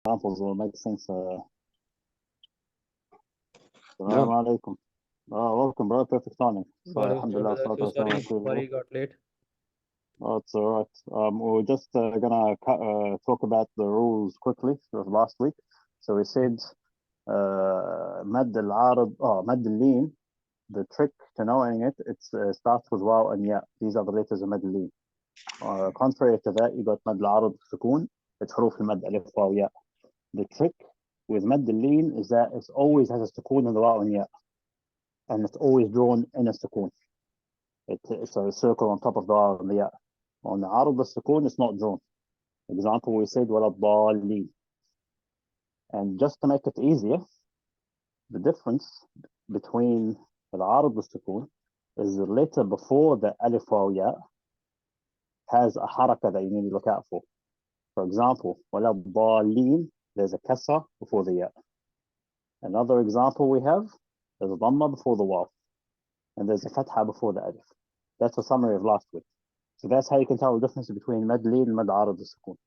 examples will make sense. No. Assalamu alaikum. Welcome, bro. Perfect timing. So, Walaikum salam, alhamdulillah, brother. salatu So wassalamu ala sorry, rasulillah. got late. Oh, it's all right. We're just gonna talk about the rules quickly of last week. So we said mad al-arad, mad al-leen. The trick to knowing it, it starts with waw and ya. These are the letters of mad al-leen. Contrary to that, you got mad al-arad sukoon. It's huruf al-mad alif waw ya. The trick with mad al-leen is that it always has a sukoon in the waw and ya, and it's always drawn in a sukoon. It's a circle on top of the waw and the ya. On the arad al-sukoon, it's not drawn. Example, we said wala dhalin. And just to make it easier, the difference between al-arad al-sukoon is the letter before the alif waw ya has a haraka that you need to look out for. For example, wala dhalin, there's a kasra before the ya. Another example we have, there's a dhamma before the waw, and there's a fatha before the alif. That's a summary of last week. So that's how you can tell the difference between mad leen and mad arad al-sukoon.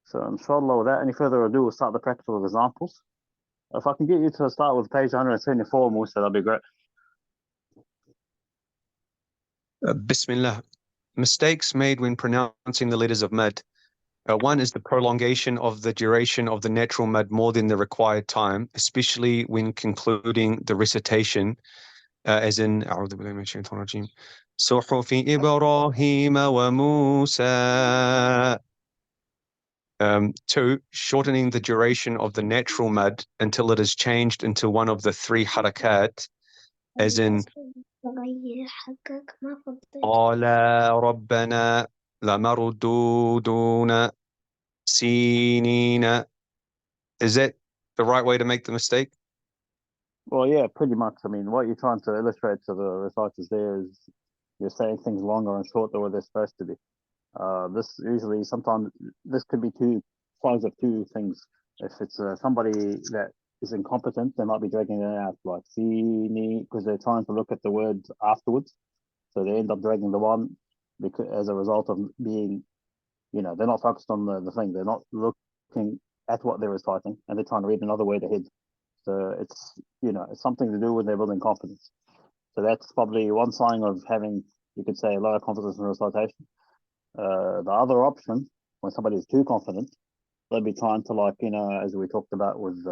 So inshallah, without any further ado, we'll start the practical examples. If I can get you to start with page 174, Musa, that'd be great. Bismillah. Mistakes made when pronouncing the letters of mad. One is the prolongation of the duration of the natural mad more than the required time, especially when concluding the recitation, as in صحف إبراهيم وموسى. Two, shortening the duration of the natural mad until it is changed into one of the three harakat, as in قال ربنا لمردودون سنين. Is that the right way to make the mistake? Well, yeah, pretty much. I mean, what you're trying to illustrate to the reciters there is you're saying things longer and shorter where they're supposed to be. This usually, sometimes, this could be two sides of two things. If it's somebody that is incompetent, they might be dragging it out like sini because they're trying to look at the words afterwards. So they end up dragging the one because as a result of being, they're not focused on the thing. They're not looking at what they're reciting, and they're trying to read another word ahead. So it's something to do with their building confidence. So that's probably one sign of having, you could say, a lot of confidence in recitation. The other option, when somebody is too confident, they'll be trying to as we talked about with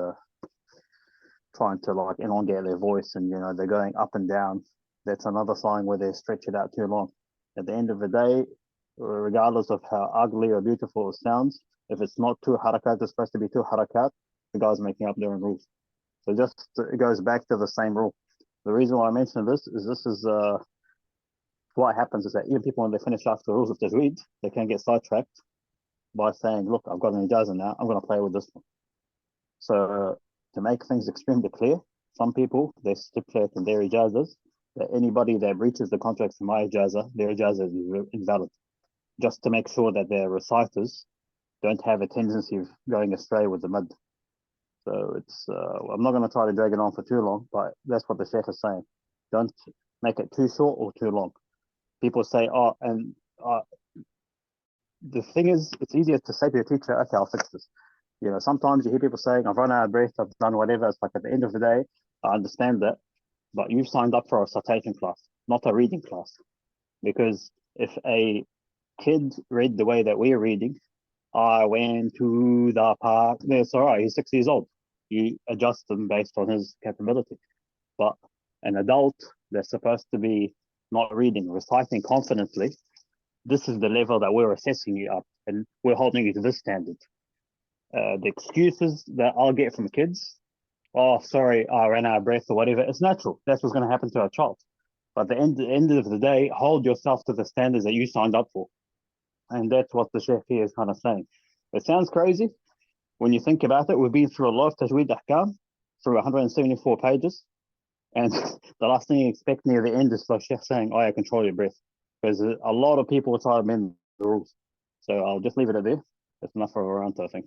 trying to elongate their voice, and they're going up and down. That's another sign where they stretch it out too long. At the end of the day, regardless of how ugly or beautiful it sounds, if it's not two harakat, it's supposed to be two harakat, the guy's making up their own rules. So it goes back to the same rule. The reason why I mention this is what happens is that even people, when they finish after the rules of Tajweed, they can get sidetracked by saying, look, I've got an ijazah now, I'm going to play with this one. So to make things extremely clear, some people, they stipulate in their ijazahs that anybody that breaches the contracts for my ijazah, their ijazah is invalid, just to make sure that their reciters don't have a tendency of going astray with the mud. So it's, I'm not going to try to drag it on for too long, but that's what the Sheikh is saying. Don't make it too short or too long. People say, the thing is, it's easier to say to your teacher, okay, I'll fix this. Sometimes you hear people saying, I've run out of breath, I've done whatever. It's like at the end of the day, I understand that, but you've signed up for a recitation class, not a reading class. Because if a kid read the way that we're reading, I went to the park. It's all right. He's 6 years old. You adjust them based on his capability. But an adult that's supposed to be not reading, reciting confidently, this is the level that we're assessing you up, and we're holding you to this standard. The excuses that I'll get from kids, oh, sorry, I ran out of breath or whatever, it's natural. That's what's going to happen to a child. But at the end of the day, hold yourself to the standards that you signed up for. And that's what the Sheikh here is kind of saying. It sounds crazy when you think about it. We've been through a lot of Tajweed Ahkam, through 174 pages. And the last thing you expect near the end is the Sheikh saying, oh, yeah, control your breath. Because a lot of people will try to amend the rules. So I'll just leave it at there. That's enough for a round, I think.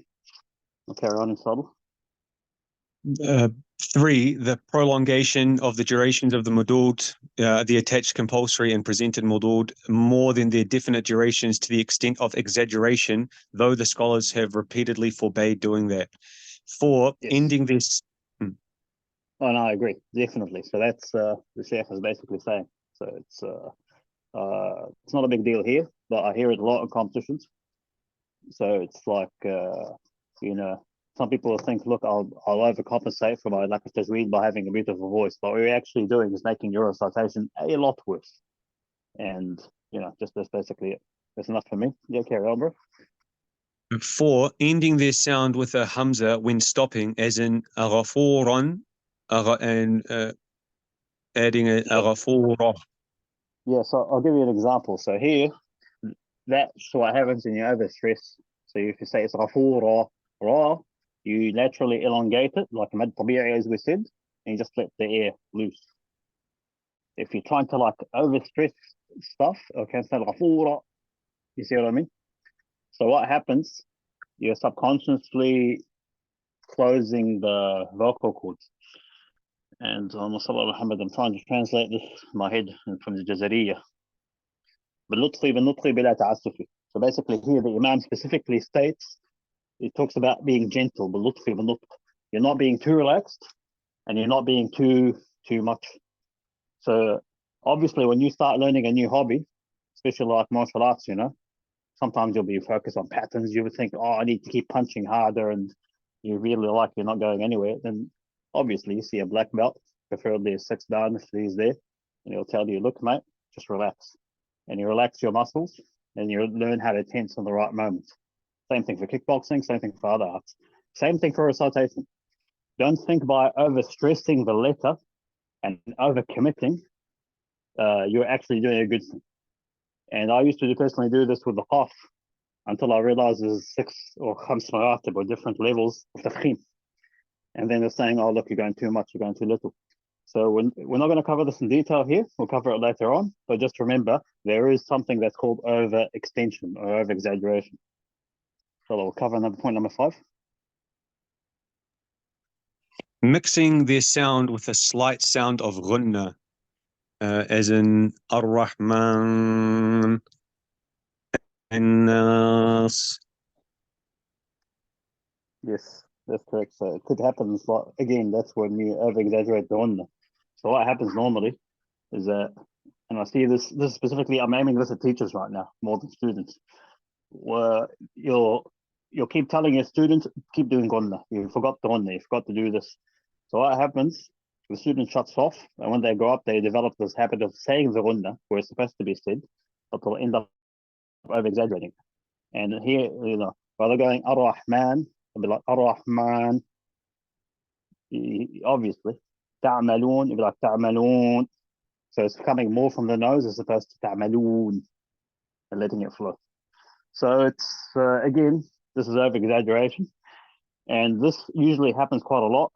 I'll carry on, inshallah. Uh, 3, the prolongation of the durations of the mudud, the attached compulsory and presented mudud, more than their definite durations to the extent of exaggeration, though the scholars have repeatedly forbade doing that. 4, Yes. ending this. Oh, no, I agree, definitely. So that's the Sheikh is basically saying. So it's not a big deal here, but I hear it a lot in competitions. So it's like, you know, some people think, look, I'll overcompensate for my lack of tajweed by having a beautiful voice. But what we're actually doing is making your recitation a lot worse. And, you know, just that's basically it. That's enough for me. Yeah, carry on, bro. 4, ending their sound with a hamza when stopping, as in ghafuran, and adding a ghafura. Yeah, so I'll give you an example. So here, that's what happens when you overstress. So if you say it's غفور raw, you naturally elongate it like a mad طبيعي, as we said, and you just let the air loose. If you're trying to like overstress stuff, okay, say غفورة, you see what I mean? So what happens? You're subconsciously closing the vocal cords. And Muhammad, I'm trying to translate this in my head from the Jazariya. باللطف بلا تعسف. So basically here the Imam specifically states, it talks about being gentle, باللطف. You're not being too relaxed and you're not being too much. So obviously when you start learning a new hobby, especially like martial arts, you know, sometimes you'll be focused on patterns. You would think, oh, I need to keep punching harder, and you really like you're not going anywhere. Then obviously you see a black belt, preferably a 6 dan if he's there, and he'll tell you, look, mate, just relax. And you relax your muscles and you learn how to tense in the right moments. Same thing for kickboxing, same thing for other arts. Same thing for recitation. Don't think by overstressing the letter and overcommitting, you're actually doing a good thing. And I used to personally do this with the half until I realized there's 6 or 5 maratib or different levels of tafkhim. And then they're saying, oh, look, you're going too much, you're going too little. So we're not going to cover this in detail here. We'll cover it later on. But just remember, there is something that's called overextension or over-exaggeration. So we'll cover point number 5. Mixing their sound with a slight sound of ghunna, as in Ar-Rahman and Nas. Yes, that's correct. So it could happen. Again, that's when you over-exaggerate the ghunna. So what happens normally is that, and I see this specifically, I'm aiming this at teachers right now more than students, where you'll keep telling your students, keep doing ghunna. You forgot the ghunna, you forgot to do this. So what happens? The student shuts off, and when they grow up, they develop this habit of saying the ghunna where it's supposed to be said, but they'll end up over exaggerating. And here, you know, rather going Ar-Rahman, it'll be like Ar-Rahman, obviously. Ta'malun, it'll be like Ta'malun. So it's coming more from the nose as opposed to Ta'malun and letting it flow. So it's, again, this is over exaggeration. And this usually happens quite a lot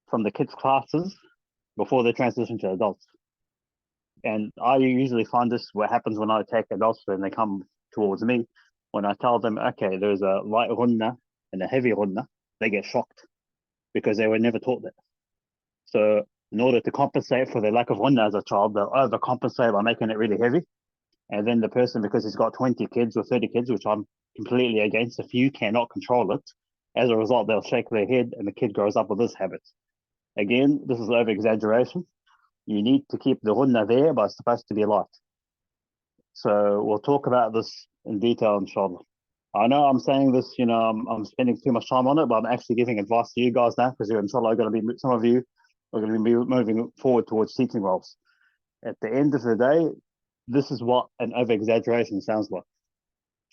from the kids' classes before they transition to adults. And I usually find this what happens when I take adults and they come towards me. When I tell them, okay, there's a light ghunna and a heavy ghunna, they get shocked because they were never taught that. So in order to compensate for their lack of ghunna as a child, they'll overcompensate by making it really heavy. And then the person, because he's got 20 kids or 30 kids, which I'm completely against, if you cannot control it, as a result, they'll shake their head and the kid grows up with this habit. Again, this is over exaggeration. You need to keep the ghunna there, but it's supposed to be light. So we'll talk about this in detail, inshallah. I know I'm saying this, you know, I'm spending too much time on it, but I'm actually giving advice to you guys now because you're, inshallah, going to be, some of you are going to be moving forward towards teaching roles. At the end of the day, this is what an over exaggeration sounds like.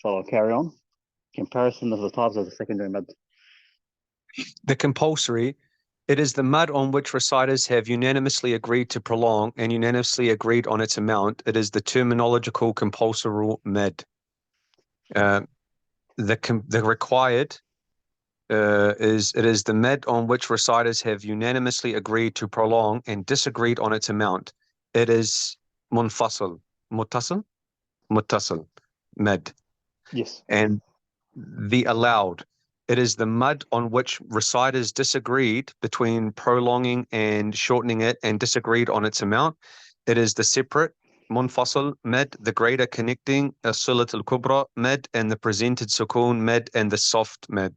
So I'll carry on. Comparison of the types of the secondary mud. The compulsory, it is the mud on which reciters have unanimously agreed to prolong and unanimously agreed on its amount. It is the terminological compulsory mad. The required it is the mad on which reciters have unanimously agreed to prolong and disagreed on its amount. It is munfasil, muttasil, mad. Yes. And the allowed, It is the mud on which reciters disagreed between prolonging and shortening it and disagreed on its amount. It is the separate munfasil mad, the greater connecting as-silat al-kubra mad, and the presented sukoon mad, and the soft mad,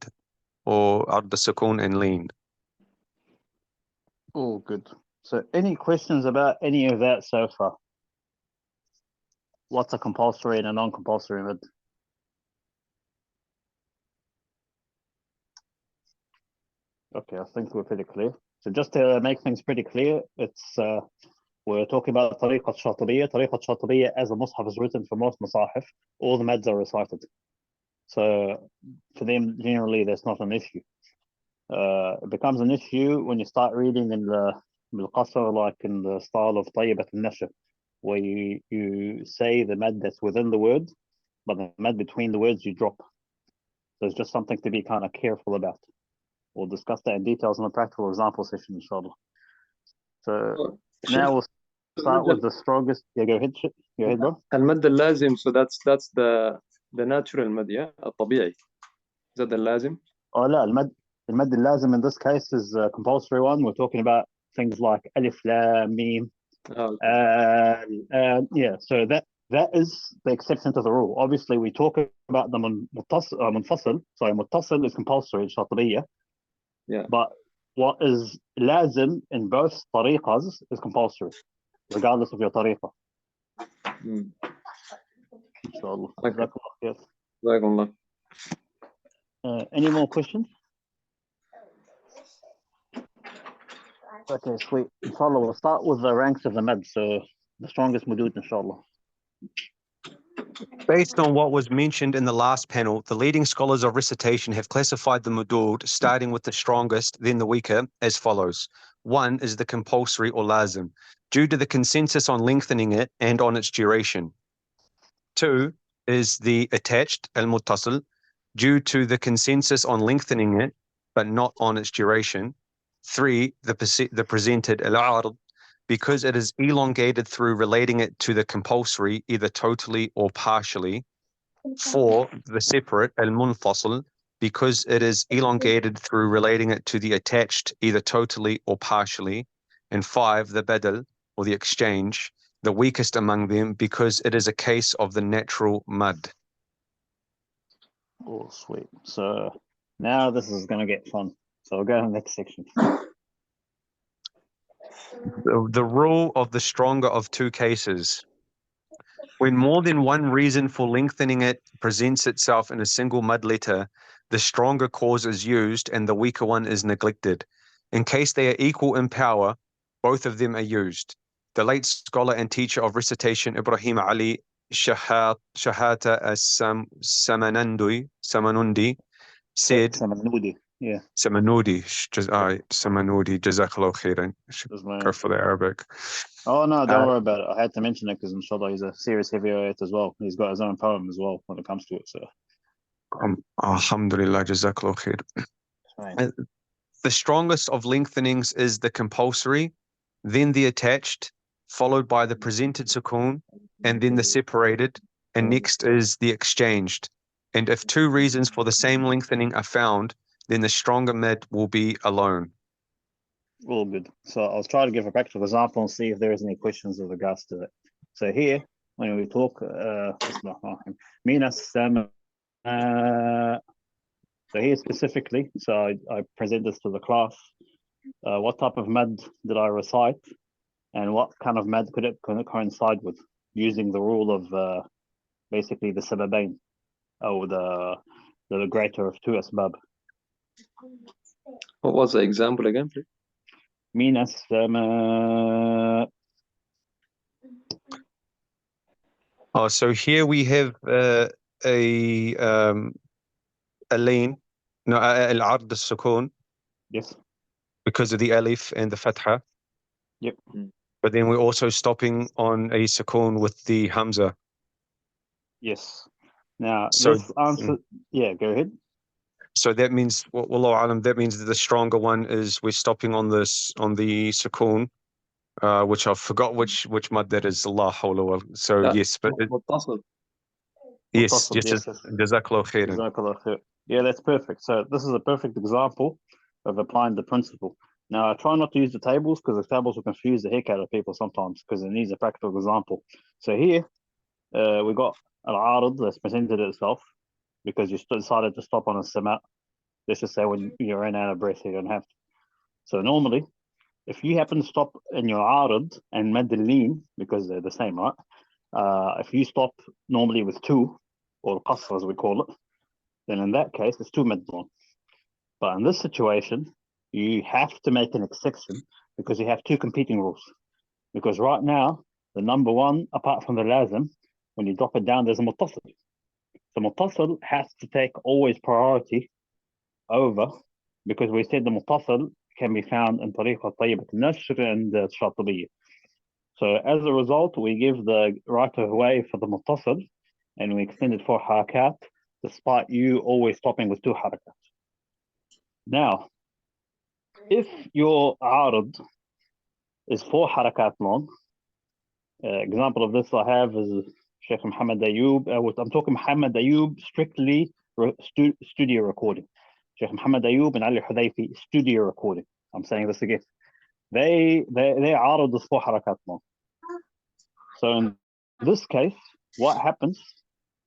or ard sukoon and lean. All good. So any questions about any of that so far? What's a compulsory and a non-compulsory mid? Okay, I think we're pretty clear. So just to make things pretty clear, it's we're talking about طريقة الشاطبية. طريقة الشاطبية, as the Mus'haf is written for most Masahif, all the mads are recited. So for them, generally, that's not an issue. It becomes an issue when you start reading in the qasr, like in the style of طيبة النشر, where you say the mad that's within the word, but the mad between the words you drop. So it's just something to be kind of careful about. We'll discuss that in details in the practical example session, inshallah. So now we'll start with the strongest. Yeah, go ahead, bro. المد اللازم, so that's the natural mad, yeah, الطبيعي. Is that the lazim? Oh, لا, المد اللازم in this case is a compulsory one. We're talking about things like alif, lam, mim. Yeah, so that is the exception to the rule. Obviously, we talk about the munfasil. Sorry, muttasil is compulsory in Shatibiya. Yeah. But what is lazim in both tariqas is compulsory, regardless of your tariqa. Inshallah. Okay. Any more questions? Okay, sweet. Inshallah, we'll start with the ranks of the mad. So the strongest mudud, inshallah. Based on what was mentioned in the last panel, the leading scholars of recitation have classified the mudud, starting with the strongest, then the weaker, as follows. 1 is the compulsory or lazim, due to the consensus on lengthening it and on its duration. 2 is the attached, al-muttasil, due to the consensus on lengthening it, but not on its duration. 3, the presented, al-ard, because it is elongated through relating it to the compulsory, either totally or partially. 4, the separate, al-munfasil, because it is elongated through relating it to the attached, either totally or partially. And 5, the badal, or the exchange, the weakest among them, because it is a case of the natural mud. Oh, sweet. So now this is going to get fun. So we'll go to the next section. The rule of the stronger of two cases. When more than one reason for lengthening it presents itself in a single mud letter, the stronger cause is used and the weaker one is neglected. In case they are equal in power, both of them are used. The late scholar and teacher of recitation Ibrahim Ali Shahata as-Samanundi said, Samanudi, yeah. Samanudi, Jazakallah khairan. Go for the Arabic. Oh, no, don't worry about it. I had to mention it because inshallah he's a serious heavyweight as well. He's got his own poem as well when it comes to it. So, Alhamdulillah, Jazakallah khair. The strongest of lengthenings is the compulsory, then the attached, followed by the presented sukoon, and then the separated, and next is the exchanged. And if two reasons for the same lengthening are found, then the stronger mid will be alone. All good. So I'll try to give a practical example and see if there is any questions with regards to it. So here, when we talk, so here specifically, so I present this to the class. What type of mad did I recite, and what kind of mad could it coincide with, using the rule of basically the sababain, or the greater of two asbab. What was the example again, please? Oh, so here we have a lane, no, al-ard al-sukun. Yes. Because of the alif and the fatha. Yep. But then we're also stopping on a sukun with the hamza. Yes. Now, so this answer, yeah, go ahead. So that means, wallahu alam, that means that the stronger one is we're stopping on this, on the sukun, which I forgot which mud that is. Allah hawla. So yes, but متصل. yes, Jazakallah khairan. Jazakallah khair. Yeah, that's perfect. So this is a perfect example of applying the principle. Now, I try not to use the tables because the tables will confuse the heck out of people sometimes because it needs a practical example. So here, we got an arid that's presented itself because you decided to stop on a samat. Let's just say when you ran out of breath, you don't have to. So normally, if you happen to stop in your arid and madalin, because they're the same, right? If you stop normally with two, or qasr as we call it, then in that case, it's two madlon. But in this situation, you have to make an exception because you have two competing rules. Because right now, the number one, apart from the lazim, when you drop it down, there's a muttasil. So muttasil has to take always priority over, because we said the muttasil can be found in tariqa tayyibat al-nashr and the shatibiyya. So as a result, we give the right of way for the muttasil and we extend it 4 harakat, despite you always stopping with 2 harakat. Now, if your arid is 4 harakat long, example of this I have is Sheikh Muhammad Ayub. I'm talking Muhammad Ayub strictly studio recording. Sheikh Muhammad Ayub and Ali Hudayfi studio recording. I'm saying this again. They arid is 4 harakat long. So in this case, what happens?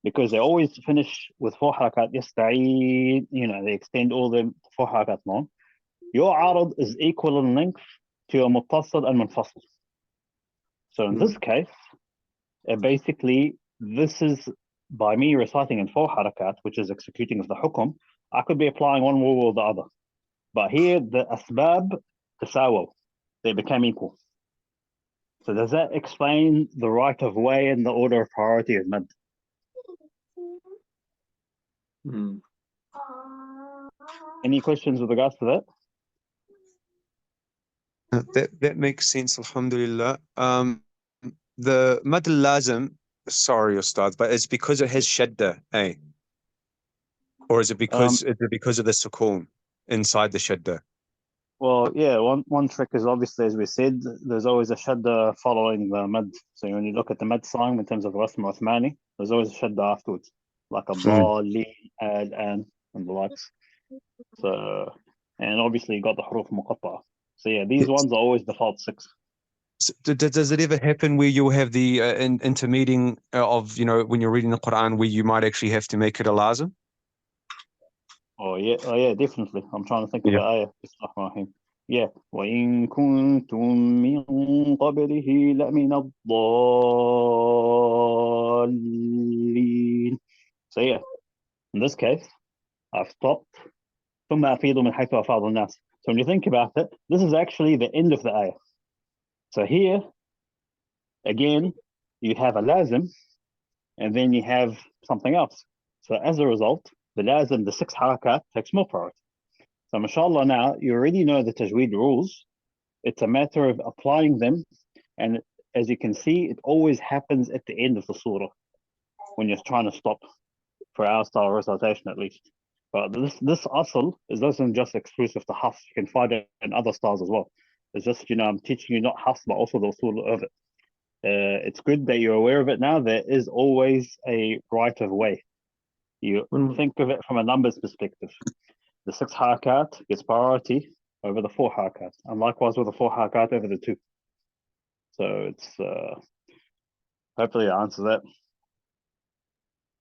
Because they always finish with 4 harakat, yasta'id, they extend all the 4 harakat long. Your arid is equal in length to a muttasil and munfasil. So in this case, basically, this is by me reciting in 4 harakat, which is executing of the hukum, I could be applying one rule or the other. But here, the asbab tasawaw, they became equal. So does that explain the right of way and the order of priority of mad? Any questions with regards to that? That makes sense, alhamdulillah. The mad lazim, sorry, Ustad, but it's because it has shadda, eh? Or is it because of the sukoon inside the shadda? Well, yeah, one trick is obviously, as we said, there's always a shadda following the mad. So when you look at the mad sign in terms of Rasm Uthmani, there's always a shadda afterwards, like a ba, li, ad, and the likes. So, and obviously you got the huruf muqatta. So yeah, these ones are always default 6. So does it ever happen where you'll have the intermeeting of, when you're reading the Quran, where you might actually have to make it a lazim? Oh yeah, definitely. I'm trying to think of the ayah. Yeah. وَإِن كُنتُم مِّن قَبْلِهِ لَمِنَ الضَّالِّينَ. So yeah, in this case, I've stopped. ثُمَّ أَفِيضُ مِنْ حَيْثُ أَفَاضَ النَّاسِ. So when you think about it, this is actually the end of the ayah. So here, again, you have a lazim, and then you have something else. So as a result, the lazim, the 6 harakat, takes more priority. So mashallah, now you already know the Tajweed rules. It's a matter of applying them. And as you can see, it always happens at the end of the surah when you're trying to stop, for our style recitation at least. But this asl isn't just exclusive to Hafs. You can find it in other styles as well. It's just, I'm teaching you not Hafs, but also the usul of it. It's good that you're aware of it now. There is always a right of way. You think of it from a numbers perspective. The 6 harakat gets priority over the 4 harakat, and likewise with the 4 harakat over the 2. So it's hopefully I answer that.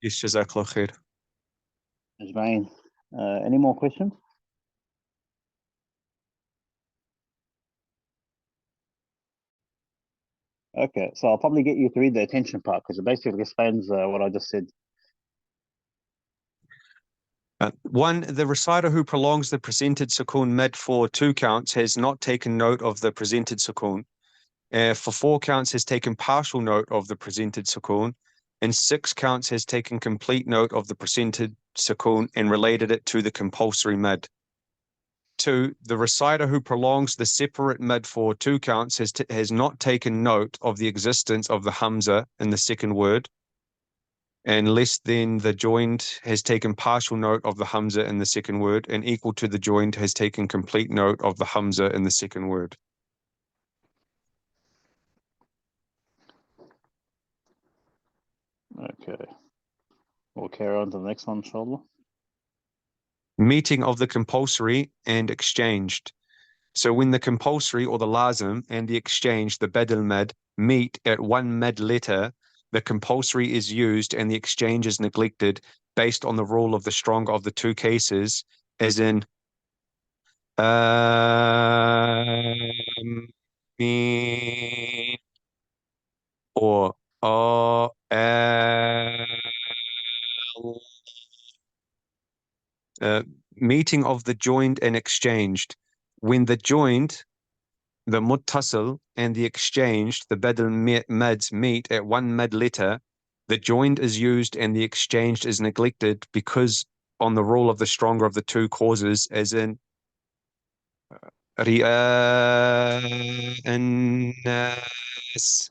Yes, jazakallah khair. Ajmain. Any more questions? Okay, so I'll probably get you to read the attention part because it basically explains what I just said. 1, the reciter who prolongs the presented sukoon mid for 2 counts has not taken note of the presented sukoon. For 4 counts has taken partial note of the presented sukoon, and 6 counts has taken complete note of the presented sukoon and related it to the compulsory mid. 2, the reciter who prolongs the separate mid for 2 counts has not taken note of the existence of the hamza in the second word, and less than the joined has taken partial note of the hamza in the second word, and equal to the joined has taken complete note of the hamza in the second word. Okay. We'll carry on to the next one, inshallah. Meeting of the compulsory and exchanged. So when the compulsory or the lazim and the exchange, the badal mad, meet at one mad letter, the compulsory is used and the exchange is neglected based on the rule of the stronger of the two cases, as in mean or meeting of the joined and exchanged. When the joined, the muttasil, and the exchanged, the badal mads, meet at one mad letter, the joined is used and the exchanged is neglected because on the rule of the stronger of the two causes, as in ri'a an-nas.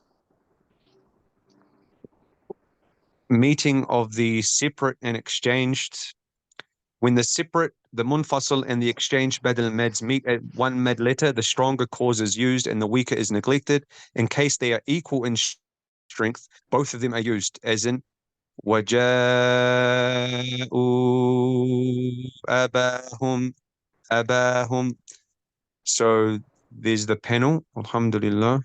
Meeting of the separate and exchanged. When the separate, the munfasil, and the exchanged badal mads meet at one mad letter, the stronger cause is used and the weaker is neglected. In case they are equal in strength, both of them are used, as in وَجَاءُوا أَبَاهُمْ. So there's the panel, alhamdulillah.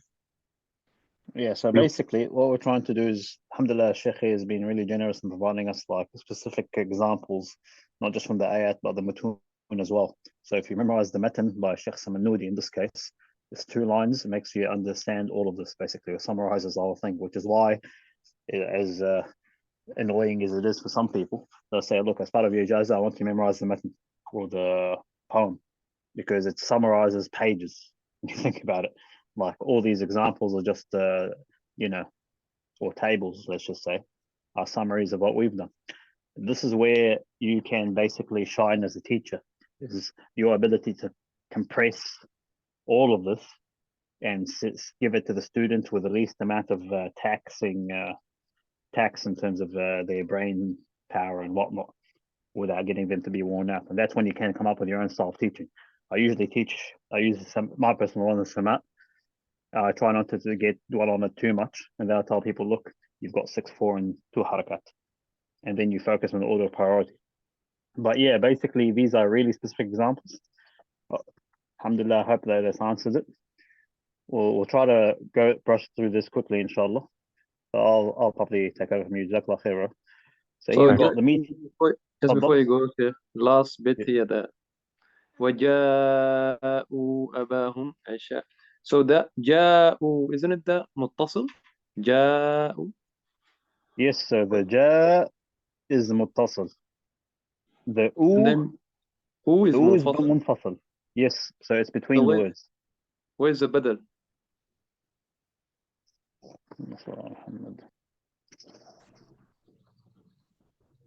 Yeah, so basically what we're trying to do is, alhamdulillah, Sheikh has been really generous in providing us like specific examples, not just from the ayat, but the matun as well. So if you memorize the matan by Sheikh Samanudi in this case, it's 2 lines, it makes you understand all of this basically. It summarizes the whole thing, which is why, as annoying as it is for some people, they'll say, look, as part of your ijazah, I want you to memorize the matan or the poem, because it summarizes pages. When you think about it, like all these examples are just you know, or tables, let's just say, are summaries of what we've done. This is where you can basically shine as a teacher, is your ability to compress all of this and give it to the students with the least amount of tax in terms of their brain power and whatnot, without getting them to be worn out. And that's when you can come up with your own style of teaching. I use my personal one is Samat. I try not to dwell on it too much, and then I'll tell people, look, you've got 6-4 and 2 harakat, and then you focus on the order of priority. But yeah, basically these are really specific examples. Alhamdulillah, I hope that this answers it. We'll try to brush through this quickly, inshallah. So I'll probably take over from you, Jazakallah khair. So here we've got the meeting. Just before you go, Sheikh, last bit here, the وَجَاءُوا أَبَاهُمْ عِشَاءً. So that جاءوا, isn't it the متصل? جاءوا. Yes, so the ja is the muttasil. The And then who is is the منفصل? munfasil. Yes, so it's between So the words. where's the بدل?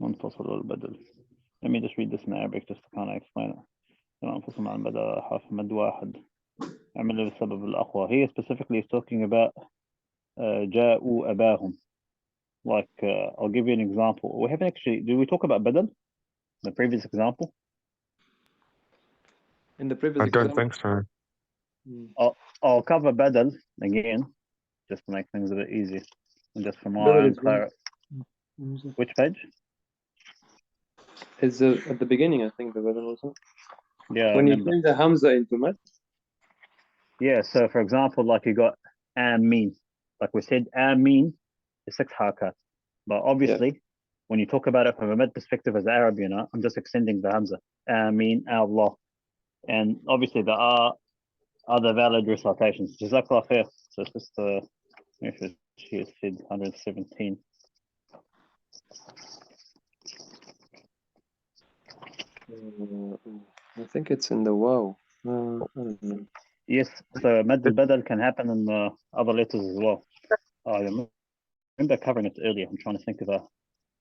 منفصل والبدل. Let me just read this in Arabic just to kind of explain it. منفصل عن بدل حرف مد واحد. عمل بسبب الأقوى. Here specifically is talking about جاءوا أباهم. Like, I'll give you an example. We haven't actually, did we talk about badal? The previous example? In the previous I don't example. think so. I'll cover badal again, just to make things a bit easier. And just for my Badal own is clarity. Which page? Is at the beginning, I think, the badal also. Yeah, When I you remember. change the hamza into mad. Yeah, so for example, like you got ameen. Like we said, ameen is 6 harakat. But obviously, when you talk about it from a mid perspective as Arab, you know, I'm just extending the hamza. Ameen, Allah. And obviously there are other valid recitations. Jazakallah khair. So it's just she said 117. I think it's in the wow. I don't know. Yes, so mad al-badal can happen in other letters as well. I remember covering it earlier. I'm trying to think of a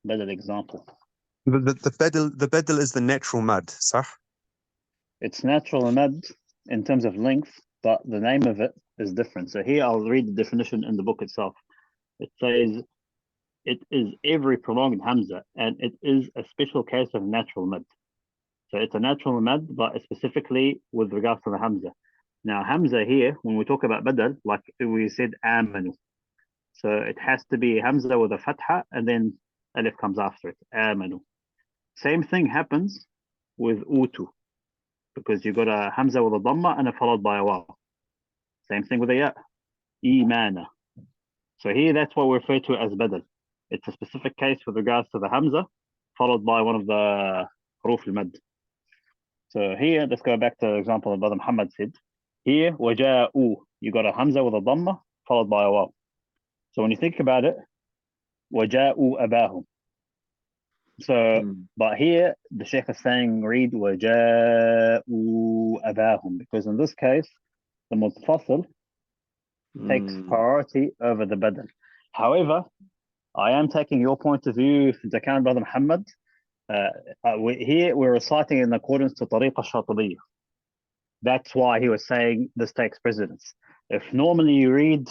better example. The badal is the natural mad, صح? It's natural mad in terms of length, but the name of it is different. So here I'll read the definition in the book itself. It says it is every prolonged hamza, and it is a special case of natural mad. So it's a natural mad, but specifically with regard to the hamza. Now hamza here, when we talk about badal, like we said amanu. So it has to be hamza with a fatha, and then alif comes after it, amanu. Same thing happens with utu, because you got a hamza with a dhamma and followed by a waw. Same thing with a ya, imana. So here, that's what we refer to as badal. It's a specific case with regards to the hamza, followed by one of the huruf al-mad. So here, let's go back to the example that Brother Muhammad said. Here, waja'u, you got a hamza with a dhamma, followed by a waw. So when you think about it, waja'u abahum. So, but here, the Sheikh is saying, read waja'u abahum, because in this case, the mutafasil takes priority over the badal. However, I am taking your point of view into account, Brother Muhammad. Here we're reciting in accordance to Tariqa Shatibiyyah. That's why he was saying this takes precedence. If normally you read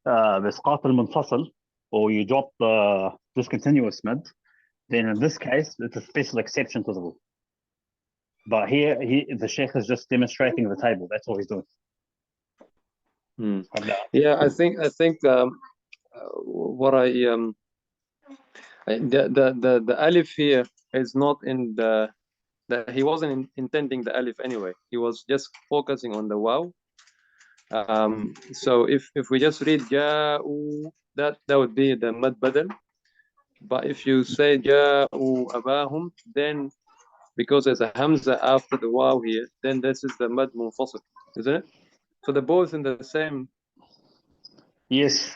Bisqat al-Munfasil, or you drop the discontinuous mad, then in this case, it's a special exception to the rule. But here, the Sheikh is just demonstrating the table. That's all he's doing. Yeah, I think what the alif here is not in the he wasn't intending the alif anyway. He was just focusing on the waw. So if we just read ja'u, that would be the mad badal. But if you say ja'u abahum, then because there's a hamza after the waw here, then this is the mad munfasil, isn't it? So they're both in the same. Yes,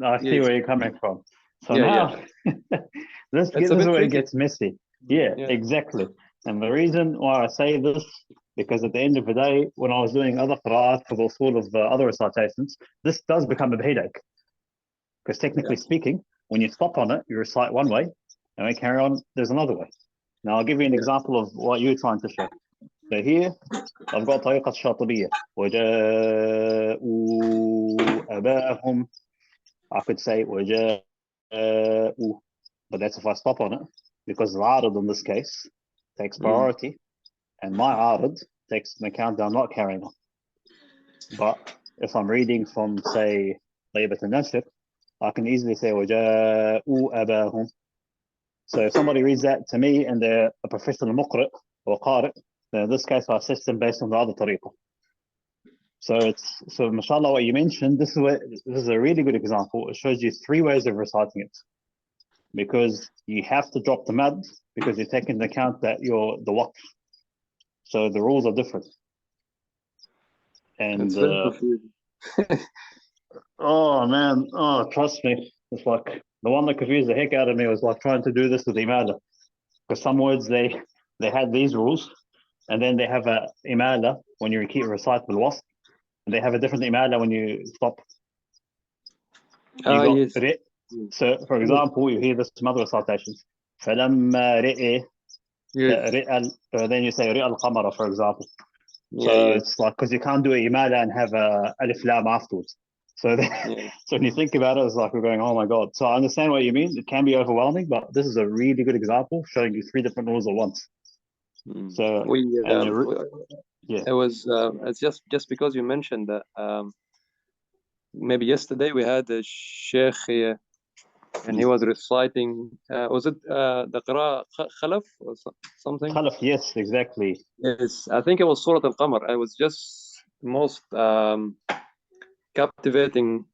I see where you're coming from. So yeah, now, this is where it gets messy. Yeah, exactly. And the reason why I say this, because at the end of the day, when I was doing other qira'at for the usul of other recitations, this does become a headache. Because technically speaking, when you stop on it, you recite one way, and when you carry on, there's another way. Now, I'll give you an example of what you're trying to show. So here, I've got طريقة الشاطبية. وجاءوا أباهم. I could say وجاءوا, but that's if I stop on it, because the arid in this case takes priority, and my arid takes an account that I'm not carrying on. But if I'm reading from, say, طيبة النشر, I can easily say وجاءوا أباهم. So if somebody reads that to me and they're a professional muqri or qari, then in this case I assist them based on the other tariqah. So mashallah, what you mentioned, this is a really good example. It shows you 3 ways of reciting it. Because you have to drop the mad, because you take into account that you're the waqf. So the rules are different. And oh man, trust me, it's like the one that confused the heck out of me was like trying to do this with imala. Because some words they had these rules, and then they have a imala when you recite bil wasf, and they have a different imala when you stop. Yes. So, for example, you hear this in other recitations. فَلَمَّا رِئِ, then you say رِئَ الْقَمَرَ, for example. So it's like, because you can't do a imala and have a alif lam afterwards. So, so when you think about it, it's like we're going, oh my God. So I understand what you mean. It can be overwhelming, but this is a really good example showing you 3 different rules at once. So it was it's just because you mentioned that maybe yesterday we had a sheikh here, and he was reciting. Was it the qira khalaf or something? Khalaf, yes, exactly. Yes, I think it was Surah Al-Qamar. It was just most captivating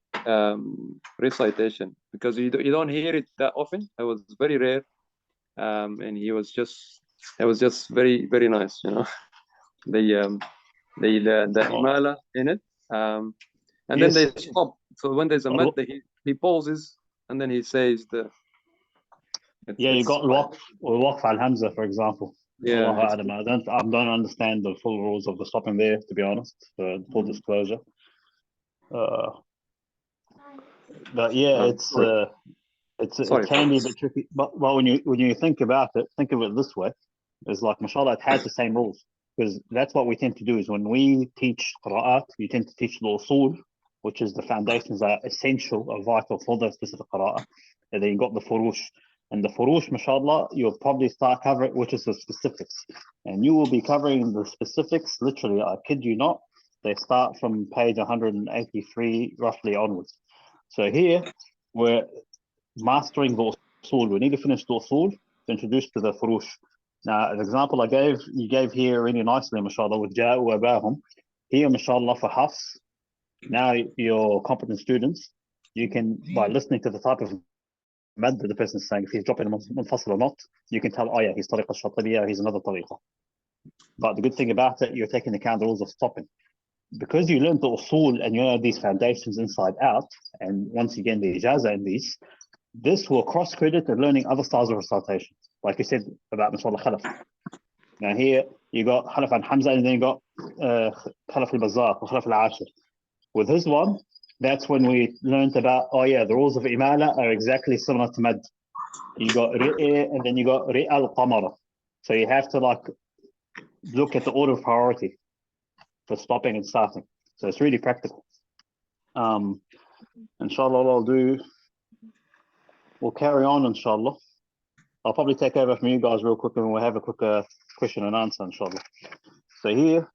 recitation, because you don't hear it that often. It was very rare, and it was just very, very nice, you know. the imala in it, and then they stop. So when there's a mad, he pauses, and then he says the. You got waqf al hamza, for example. Yeah, I don't understand the full rules of the stopping there, to be honest. For full disclosure. But yeah, it can be a bit tricky. But when you think about it, think of it this way: it's like mashallah, it has the same rules, because that's what we tend to do. Is when we teach qira'at, we tend to teach the usul, which is the foundations that are essential or vital for the specific qira'ah. And then you got the furush. And the furush, mashallah, you'll probably start covering, which is the specifics. And you will be covering the specifics, literally, I kid you not, they start from page 183 roughly onwards. So here, we're mastering the usul. We need to finish the usul to introduce to the furush. Now, the example you gave here really nicely, mashallah, with Ja'u wa Bahum. Here, mashallah, for Hafs, now your competent students, you can, by listening to the type of mad that the person is saying, if he's dropping munfasil or not, you can tell, oh yeah, he's tariqa shatibiyya, he's another tariqa. But the good thing about it, you're taking account the rules of stopping. Because you learned the usul and you know these foundations inside out, and once you get the ijaza in these, this will cross-credit and learning other styles of recitation. Like you said about mashallah khalaf. Now here, you got khalaf and Hamza, and then you got khalaf al-Bazzar, khalaf al-Ashir. With his one, that's when we learned about, oh yeah, the rules of imala are exactly similar to mad. You got ri'a, and then you got ri'a al-qamara. So you have to like look at the order of priority for stopping and starting. So it's really practical. Inshallah, we'll carry on, inshallah. I'll probably take over from you guys real quick and we'll have a quick question and answer, inshallah. So here,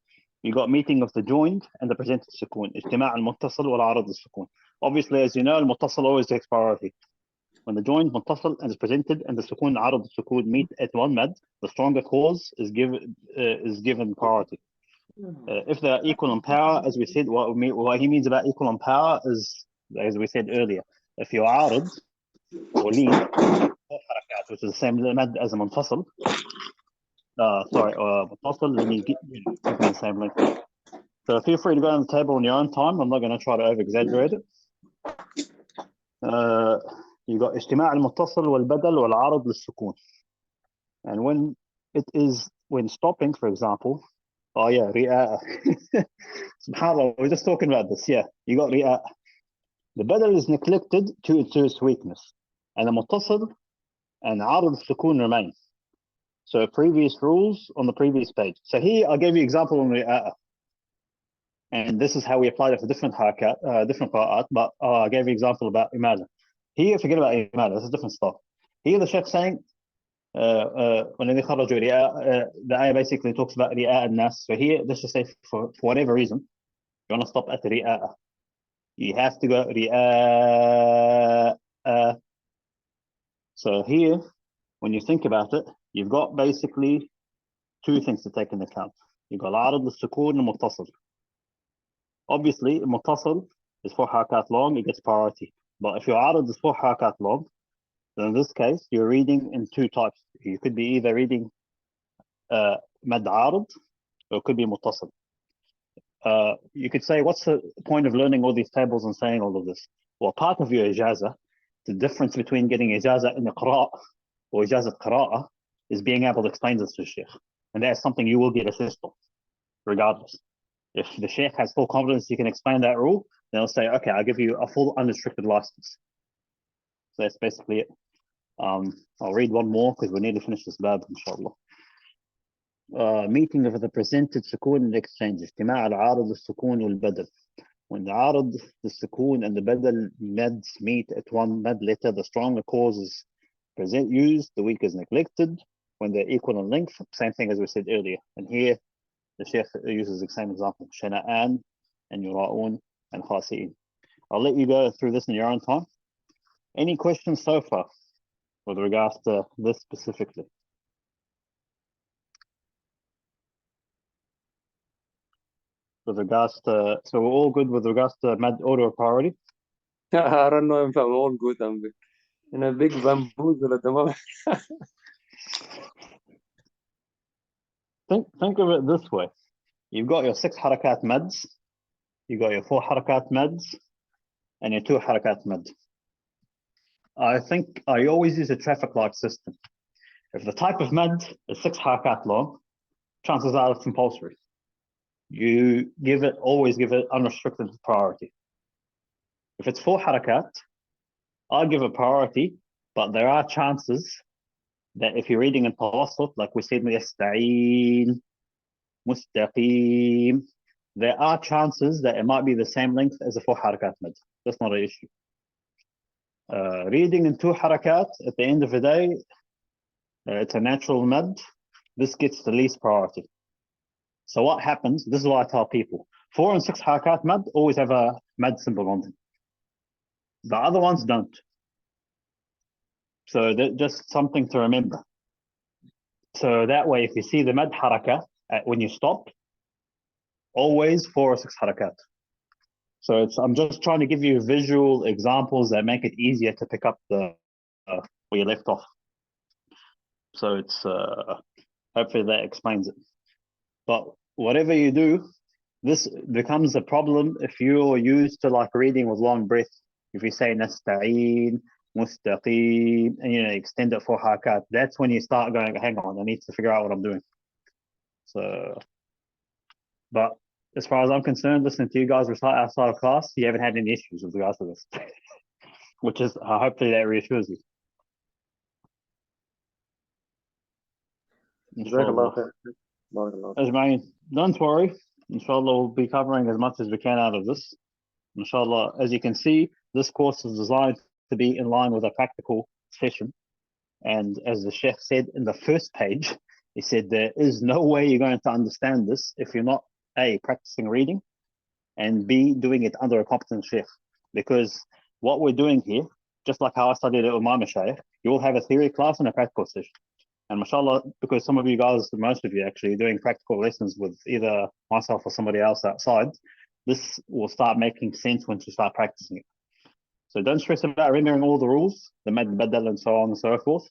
you got meeting of the joined and the presented sukoon. Ijtima' al-muttasil wal-arad al-sukoon. Obviously, as you know, al-muttasil always takes priority. When the joined muttasil and is presented and the sukoon arad al-sukoon meet at one mad, the stronger cause is given priority. If they're equal in power, as we said, what he means about equal in power is, as we said earlier, if you're arad or lean, which is the same mad as a munfasil, munfasil, then you get the same length. So feel free to go on the table on your own time. I'm not going to try to over-exaggerate it. You got اجتماع المتصل والبدل والعرض للسكون. And when stopping, for example, oh yeah, ri'a. SubhanAllah, we're just talking about this. Yeah, you got ri'a. The badal is neglected to its weakness, and the muttasil and arad al-sukun remain. So previous rules on the previous page. So here I gave you example on ri'a. And this is how we applied it for different harakat, different qira'at, but I gave you example about imala. Here, forget about imala, this is different stuff. Here the Sheikh saying, when the ayah basically talks about ri'a and nas. So here, let's just say for whatever reason, you want to stop at ri'a. You have to go ri'a. So here, when you think about it, you've got basically two things to take into account. You've got al-arad al-sukun and muttasil. Obviously, muttasil is 4 harakat long, it gets priority. But if your arad is 4 harakat long, then in this case, you're reading in two types. You could be either reading mad arad, or it could be muttasil. You could say, what's the point of learning all these tables and saying all of this? Well, part of your ijaza, the difference between getting ijaza in the qira'ah or ijazat qira'ah is being able to explain this to the sheikh. And that's something you will get assist on, regardless. If the sheikh has full confidence he can explain that rule, then he'll say, okay, I'll give you a full unrestricted license. So that's basically it. I'll read one more because we need to finish this bab, inshallah. Meeting of the presented sukoon and exchange. اجتماع العارض السكون والبدل. When the arad, the sukoon, and the badal mads meet at one mad letter, the stronger cause is used, the weak is neglected. When they're equal in length, same thing as we said earlier. And here, the Sheikh uses the same example, shana'an and yura'un and khasi'in. I'll let you go through this in your own time. Any questions so far with regards to this specifically? With regards to, so we're all good with regards to mad order of priority? I don't know if I'm all good. I'm in a big bamboozle at the moment. Think of it this way. You've got your 6 harakat mads, you've got your 4 harakat mads, and your 2 harakat mads. I think I always use a traffic light system. If the type of mad is 6 harakat long, chances are it's compulsory. You always give it unrestricted priority. If it's 4 harakat, I'll give it priority, but there are chances that if you're reading in tawassut, like we said, yasta'een, mustaqim, there are chances that it might be the same length as a 4 harakat mad. That's not an issue. Reading in 2 harakat, at the end of the day, it's a natural mad. This gets the least priority. So what happens, this is what I tell people, 4 and 6 harakat mad always have a mad symbol on them. The other ones don't. So that's just something to remember. So that way, if you see the mad haraka, when you stop, always 4 or 6 harakat. So I'm just trying to give you visual examples that make it easier to pick up the where you left off. So it's hopefully that explains it. But whatever you do, this becomes a problem if you're used to like reading with long breath. If you say nasta'een, mustaqim, and extend it for harakat, that's when you start going, hang on, I need to figure out what I'm doing. So, but as far as I'm concerned, listening to you guys recite outside of class, you haven't had any issues with regards to this, which is hopefully that reassures you. Jazakallah khair. Barakallah. Ajmain, don't worry. Inshallah, we'll be covering as much as we can out of this. Inshallah, as you can see, this course is designed to be in line with a practical session. And as the Sheikh said in the first page, he said there is no way you're going to understand this if you're not A, practicing reading, and B, doing it under a competent Sheikh. Because what we're doing here, just like how I studied it with my Mashayikh, you will have a theory class and a practical session. And mashallah, because some of you guys, most of you actually, are doing practical lessons with either myself or somebody else outside, this will start making sense once you start practicing it. So don't stress about remembering all the rules, the mad badal and so on and so forth.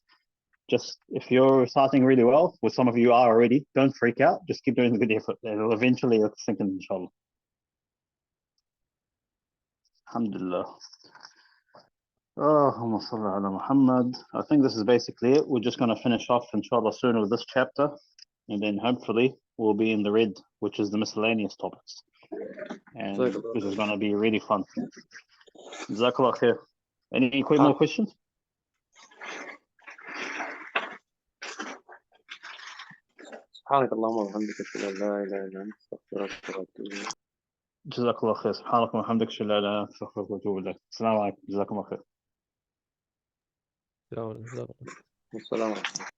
Just if you're starting really well, which some of you are already, don't freak out. Just keep doing the good effort. It'll eventually sink in, inshallah. Alhamdulillah. Allahumma salli ala Muhammad. I think this is basically it. We're just going to finish off, inshallah, soon with this chapter. And then hopefully we'll be in the red, which is the miscellaneous topics. And this is going to be really fun. Jazakallah khair. Any more questions? سبحانك اللهم وبحمدك أشهد أن لا إله إلا أنت أستغفرك وأتوب إليك. جزاك الله خير. سبحانك وبحمدك أشهد أن لا إله إلا أنت أستغفرك وأتوب إليك. السلام عليكم. جزاكم الله خير. والسلام عليكم.